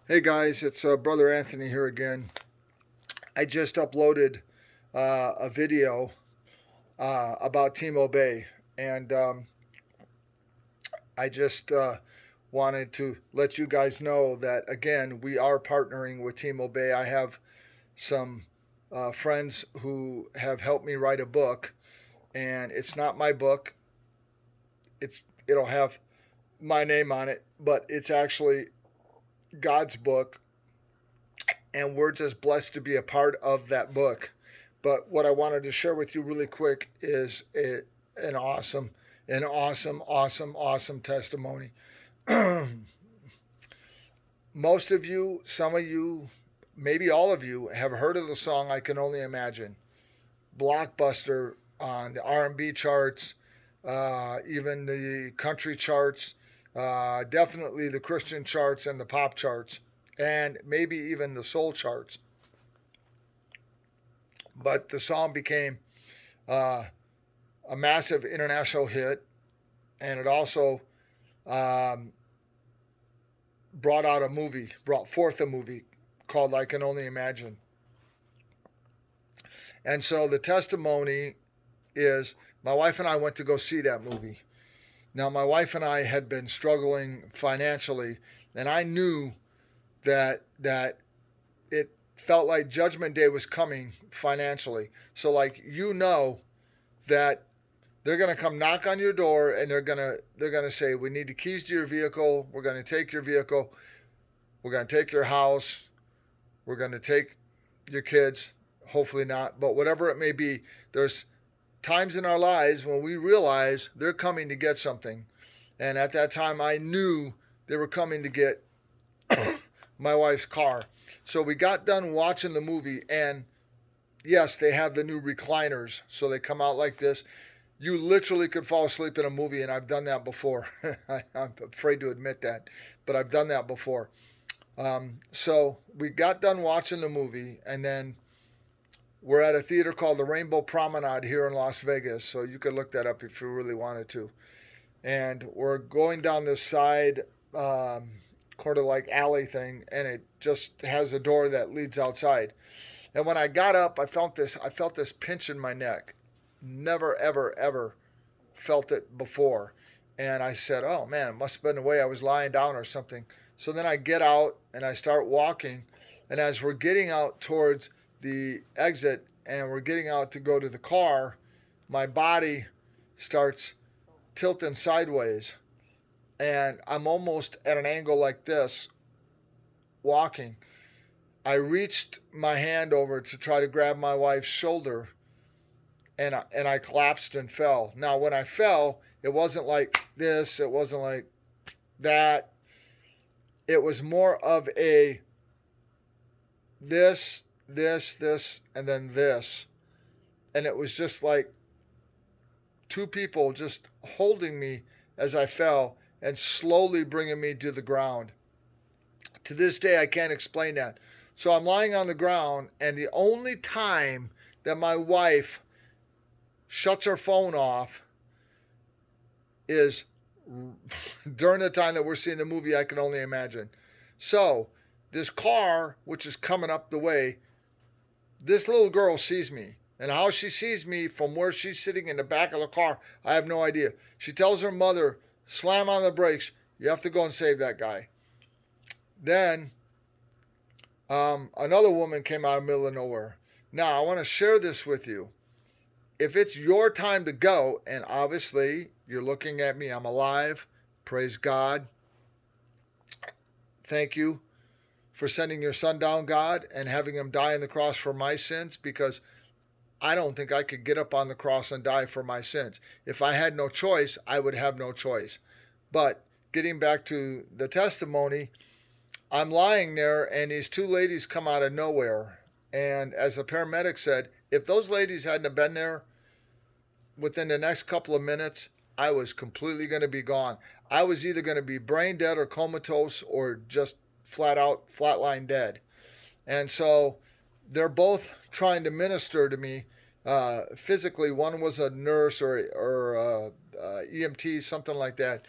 Hey guys, it's Brother Anthony here again. I just uploaded a video about Team Obey, and I just wanted to let you guys know that again we are partnering with Team Obey. I have some friends who have helped me write a book, and it's not my book. It'll have my name on it, but it's actually God's book, and we're just blessed to be a part of that book. But what I wanted to share with you really quick is an awesome, awesome testimony. Most of you, some of you, maybe all of you have heard of the song "I Can Only Imagine." Blockbuster on the R&B charts, even the country charts, definitely the Christian charts and the pop charts, and maybe even the soul charts. But the song became uh, a massive international hit, and it also um, brought forth a movie called "I Can Only Imagine." And so the testimony is my wife and I went to go see that movie. Now, my wife and I had been struggling financially, and I knew that it felt like Judgment Day was coming financially. So, like that they're gonna come knock on your door, and they're gonna say, "We need the keys to your vehicle. We're gonna take your vehicle. We're gonna take your house. We're gonna take your kids." Hopefully not, but whatever it may be, there's times in our lives when we realize they're coming to get something. And at that time, I knew they were coming to get my wife's car. So we got done watching the movie, and yes, they have the new recliners. So they come out like this. You literally could fall asleep in a movie, and I've done that before. I'm afraid to admit that, but I've done that before. So we got done watching the movie, and then we're at a theater called the Rainbow Promenade here in Las Vegas, so you could look that up if you really wanted to. And we're going down this side, kind of like alley thing, and it just has a door that leads outside. And when I got up, I felt this pinch in my neck. Never, ever, ever felt it before. And I said, "Oh man, it must have been the way I was lying down or something." So then I get out and I start walking, and as we're getting out towards the exit and we're getting out to go to the car, my body starts tilting sideways, and I'm almost at an angle like this walking. I reached my hand over to try to grab my wife's shoulder, and I collapsed and fell. Now, when I fell, it wasn't like this, it wasn't like that. It was more of a this, and then this. And it was just like two people just holding me as I fell and slowly bringing me to the ground. To this day, I can't explain that. So I'm lying on the ground, and the only time that my wife shuts her phone off is during the time that we're seeing the movie I Can Only Imagine. So this car, which is coming up the way, this little girl sees me. And how she sees me from where she's sitting in the back of the car, I have no idea. She tells her mother, "Slam on the brakes. You have to go and save that guy." Then another woman came out of the middle of nowhere. Now, I want to share this with you. If it's your time to go, and obviously you're looking at me, I'm alive, praise God. Thank you for sending your son down, God, and having him die on the cross for my sins, because I don't think I could get up on the cross and die for my sins. If I had no choice, I would have no choice. But getting back to the testimony, I'm lying there, and these two ladies come out of nowhere. And as the paramedic said, if those ladies hadn't have been there within the next couple of minutes, I was completely going to be gone. I was either going to be brain dead or comatose or just flatline dead. And so they're both trying to minister to me physically. One was a nurse or EMT, something like that.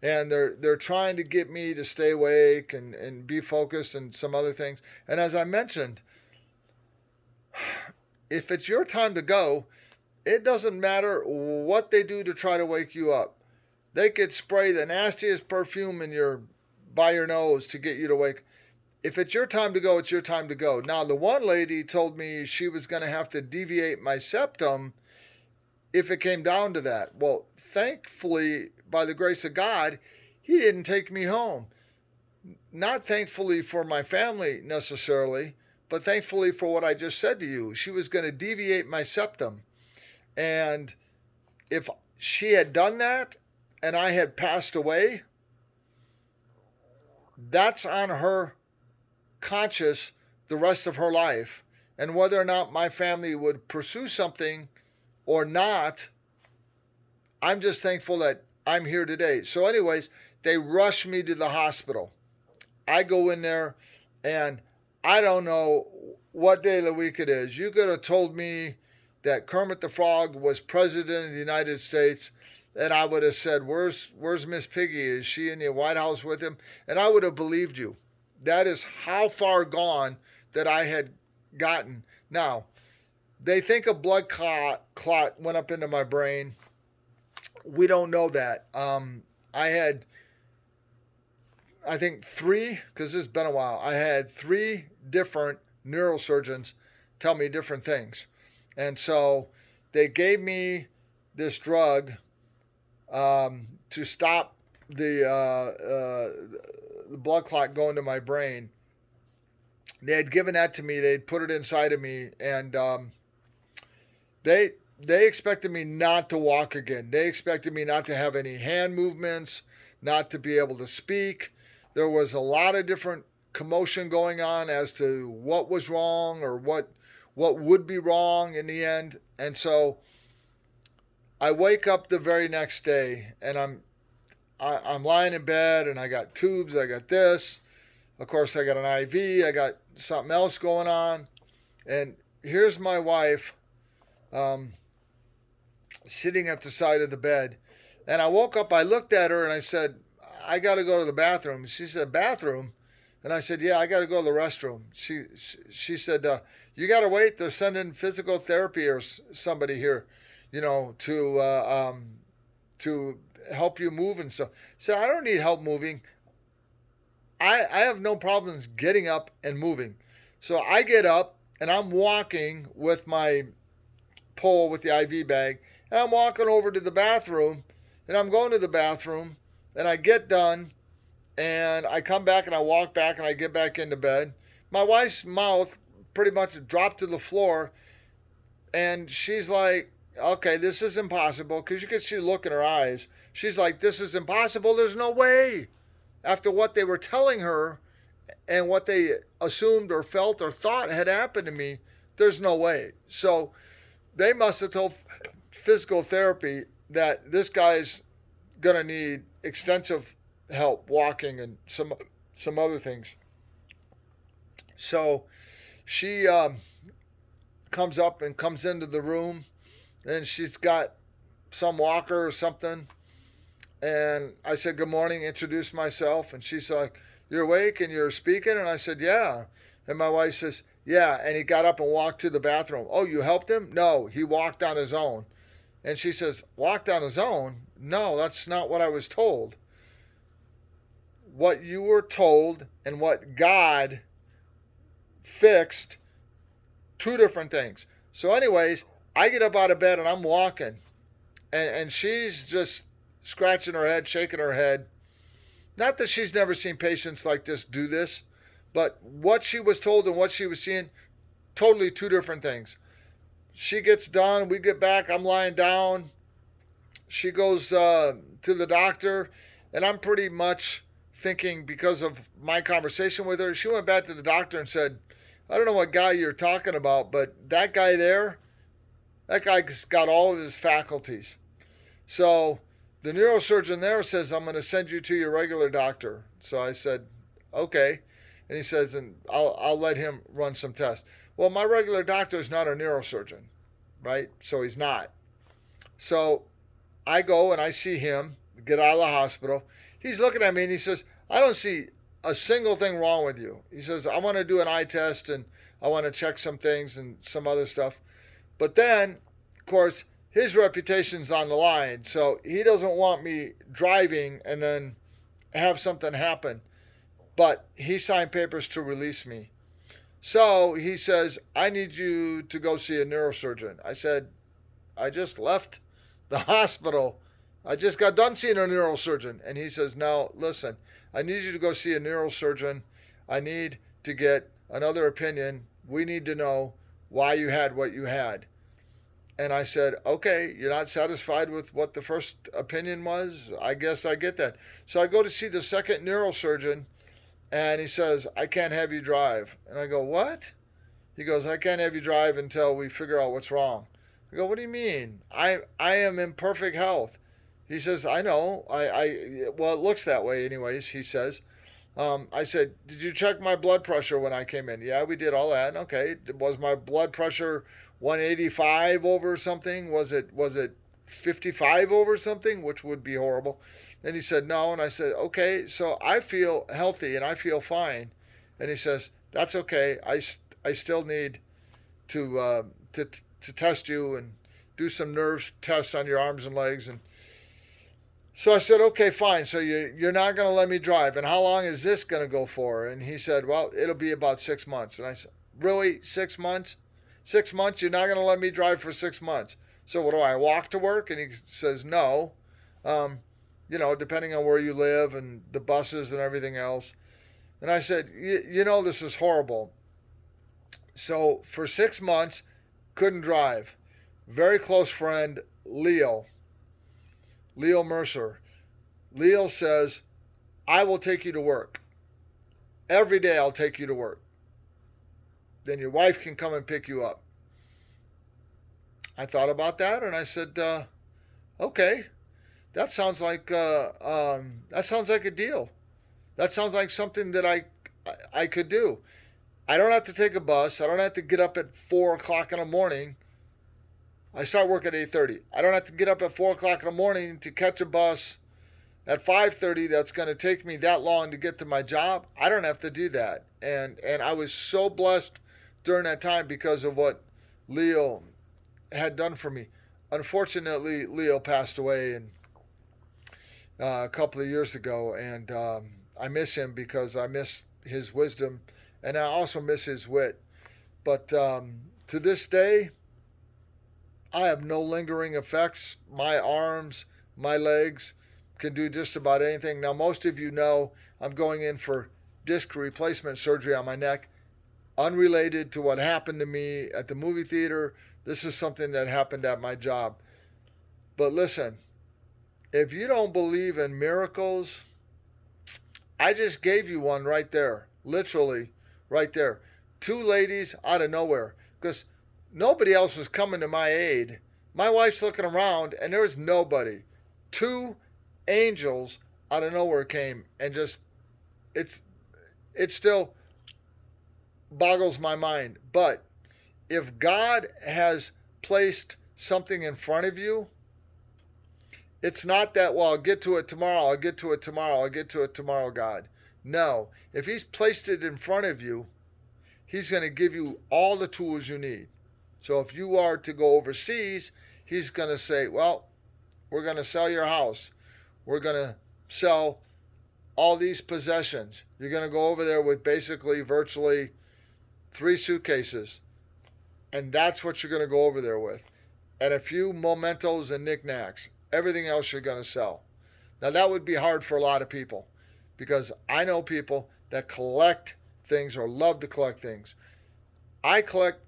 and they're trying to get me to stay awake and be focused and some other things. And as I mentioned, if it's your time to go, it doesn't matter what they do to try to wake you up. They could spray the nastiest perfume in your by your nose to get you to wake. If it's your time to go, it's your time to go. Now, the one lady told me she was going to have to deviate my septum if it came down to that. Well, thankfully, by the grace of God, he didn't take me home. Not thankfully for my family necessarily, but thankfully for what I just said to you. She was going to deviate my septum. And if she had done that and I had passed away, that's on her conscious the rest of her life. And whether or not my family would pursue something or not, I'm just thankful that I'm here today. So anyways, they rush me to the hospital. I go in there, and I don't know what day of the week it is. You could have told me that Kermit the Frog was president of the United States, and I would have said, where's Miss Piggy? Is she in the White House with him? And I would have believed you. That is how far gone that I had gotten. Now, they think a blood clot went up into my brain. We don't know that. I had, I think because this has been a while, I had 3 different neurosurgeons tell me different things. And so they gave me this drug to stop the blood clot going to my brain. They had given that to me. They'd put it inside of me, and they expected me not to walk again. They expected me not to have any hand movements, not to be able to speak. There was a lot of different commotion going on as to what was wrong or what would be wrong in the end. And so I wake up the very next day, and I'm lying in bed, and I got tubes, I got this. Of course, I got an IV, I got something else going on. And here's my wife sitting at the side of the bed. And I woke up, I looked at her, and I said, I got to go to the bathroom. She said, bathroom? And I said, yeah, I got to go to the restroom. She said, you got to wait. They're sending physical therapy or somebody here, to help you move and stuff. So I don't need help moving. I have no problems getting up and moving. So I get up, and I'm walking with my pole with the IV bag, and I'm walking over to the bathroom, and I'm going to the bathroom, and I get done, and I come back, and I walk back, and I get back into bed. My wife's mouth pretty much dropped to the floor, and she's like, okay, this is impossible, because you can see the look in her eyes. She's like, this is impossible. There's no way. After what they were telling her and what they assumed or felt or thought had happened to me, there's no way. So they must have told physical therapy that this guy's going to need extensive help walking and some other things. So she comes up and comes into the room, and she's got some walker or something. And I said, good morning, introduced myself. And she's like, you're awake and you're speaking? And I said, yeah. And my wife says, yeah. And he got up and walked to the bathroom. Oh, you helped him? No, he walked on his own. And she says, walked on his own? No, that's not what I was told. What you were told and what God fixed, 2 different things. So anyways, I get up out of bed and I'm walking. And she's just scratching her head, shaking her head. Not that she's never seen patients like this do this, but what she was told and what she was seeing, totally 2 different things. She gets done, we get back, I'm lying down. She goes to the doctor, and I'm pretty much thinking, because of my conversation with her, she went back to the doctor and said, I don't know what guy you're talking about, but that guy there, that guy's got all of his faculties. So the neurosurgeon there says, I'm going to send you to your regular doctor. So I said, okay. And he says, and I'll let him run some tests. Well, my regular doctor is not a neurosurgeon, right? So he's not. So I go and I see him, get out of the hospital. he's looking at me and he says, I don't see a single thing wrong with you. He says, I want to do an eye test and I want to check some things and some other stuff. But then, of course, his reputation's on the line. So he doesn't want me driving and then have something happen. But he signed papers to release me. So he says, I need you to go see a neurosurgeon. I said, I just left the hospital. I just got done seeing a neurosurgeon. And he says, no, listen, I need you to go see a neurosurgeon. I need to get another opinion. We need to know why you had what you had. And I said, okay, you're not satisfied with what the first opinion was? I guess I get that. So I go to see the second neurosurgeon, and he says, I can't have you drive. And I go, what? He goes, I can't have you drive until we figure out what's wrong. I go, what do you mean? I am in perfect health. He says, I know. Well, it looks that way anyways, he says. I said, did you check my blood pressure when I came in? Yeah, we did all that. Okay. Was my blood pressure 185 over something? Was it 55 over something, which would be horrible? And he said, no. And I said, okay, so I feel healthy and I feel fine. And he says, that's okay. I still need to test you and do some nerve tests on your arms and legs. And so I said, okay, fine. So you're not going to let me drive. And how long is this going to go for? And he said, well, it'll be about 6 months. And I said, really? 6 months? 6 months? You're not going to let me drive for 6 months. So what do I walk to work? And he says, no. Depending on where you live and the buses and everything else. And I said, this is horrible. So for 6 months, couldn't drive. Very close friend, Leo Mercer. Leo says, I will take you to work. Every day I'll take you to work. Then your wife can come and pick you up. I thought about that and I said, okay, that sounds like a deal. That sounds like something that I could do. I don't have to take a bus. I don't have to get up at 4 o'clock in the morning. I start work at 8:30. I don't have to get up at 4 o'clock in the morning to catch a bus at 5:30 that's going to take me that long to get to my job. I don't have to do that. And I was so blessed during that time because of what Leo had done for me. Unfortunately, Leo passed away a couple of years ago, and I miss him because I miss his wisdom, and I also miss his wit. But to this day, I have no lingering effects. My arms, my legs can do just about anything. Now, most of you know I'm going in for disc replacement surgery on my neck, unrelated to what happened to me at the movie theater. This is something that happened at my job. But listen, if you don't believe in miracles, I just gave you one right there. Literally, right there. 2 ladies out of nowhere. Because nobody else was coming to my aid. My wife's looking around and there was nobody. 2 angels out of nowhere came and just, it still boggles my mind. But if God has placed something in front of you, it's not that, well, I'll get to it tomorrow, God. No. If He's placed it in front of you, He's going to give you all the tools you need. So if you are to go overseas, He's going to say, well, we're going to sell your house. We're going to sell all these possessions. You're going to go over there with basically virtually 3 suitcases. And that's what you're going to go over there with. And a few mementos and knickknacks. Everything else you're going to sell. Now that would be hard for a lot of people. Because I know people that collect things or love to collect things. I collect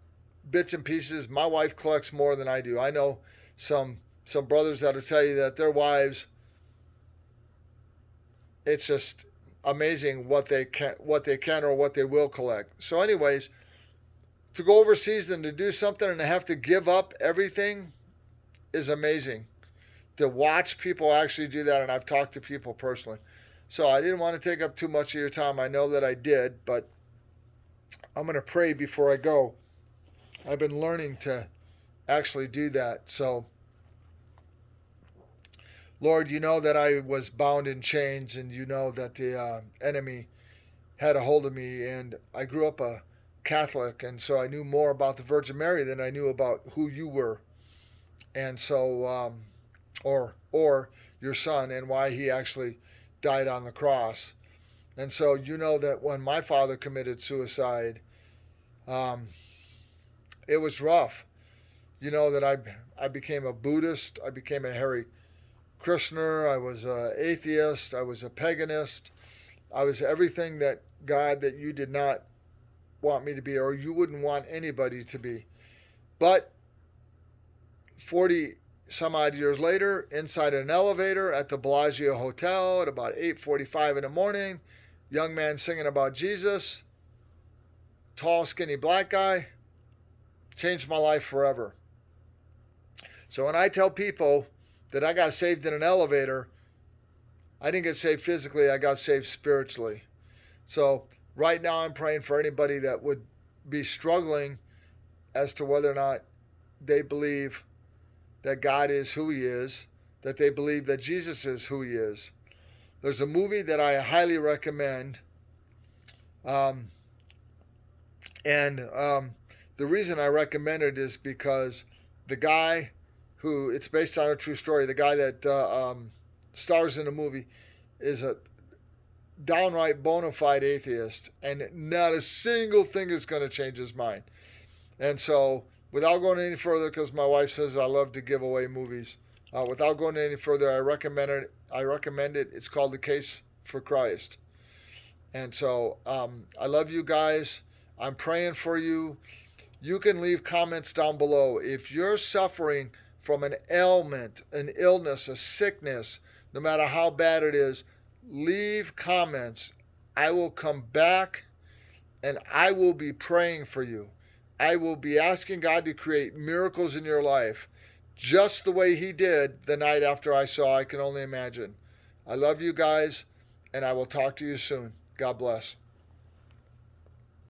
bits and pieces. My wife collects more than I do. I know some brothers that'll tell you that their wives, it's just amazing what they can or what they will collect. So anyways, to go overseas and to do something and to have to give up everything is amazing. To watch people actually do that, and I've talked to people personally. So I didn't want to take up too much of your time. I know that I did, but I'm going to pray before I go. I've been learning to actually do that. So, Lord, you know that I was bound in chains, and you know that the enemy had a hold of me. And I grew up a Catholic, and so I knew more about the Virgin Mary than I knew about who you were. And so, or your son, and why he actually died on the cross. And so you know that when my father committed suicide, um, it was rough. You know that I became a Buddhist. I became a Hare Krishner. I was an atheist. I was a paganist. I was everything that God that you did not want me to be, or you wouldn't want anybody to be. But 40 some odd years later, inside an elevator at the Bellagio Hotel at about 8:45 in the morning, young man singing about Jesus, tall, skinny black guy, changed my life forever. So when I tell people that I got saved in an elevator, I didn't get saved physically, I got saved spiritually. So right now I'm praying for anybody that would be struggling as to whether or not they believe that God is who he is, that they believe that Jesus is who he is. There's a movie that I highly recommend. And the reason I recommend it is because the guy who, it's based on a true story, the guy that stars in the movie is a downright bona fide atheist, and not a single thing is going to change his mind. And so, without going any further, because my wife says I love to give away movies, without going any further, I recommend it. It's called The Case for Christ. And so, I love you guys. I'm praying for you. You can leave comments down below. If you're suffering from an ailment, an illness, a sickness, no matter how bad it is, leave comments. I will come back and I will be praying for you. I will be asking God to create miracles in your life, just the way he did the night after I saw I Can Only Imagine. I love you guys, and I will talk to you soon. God bless.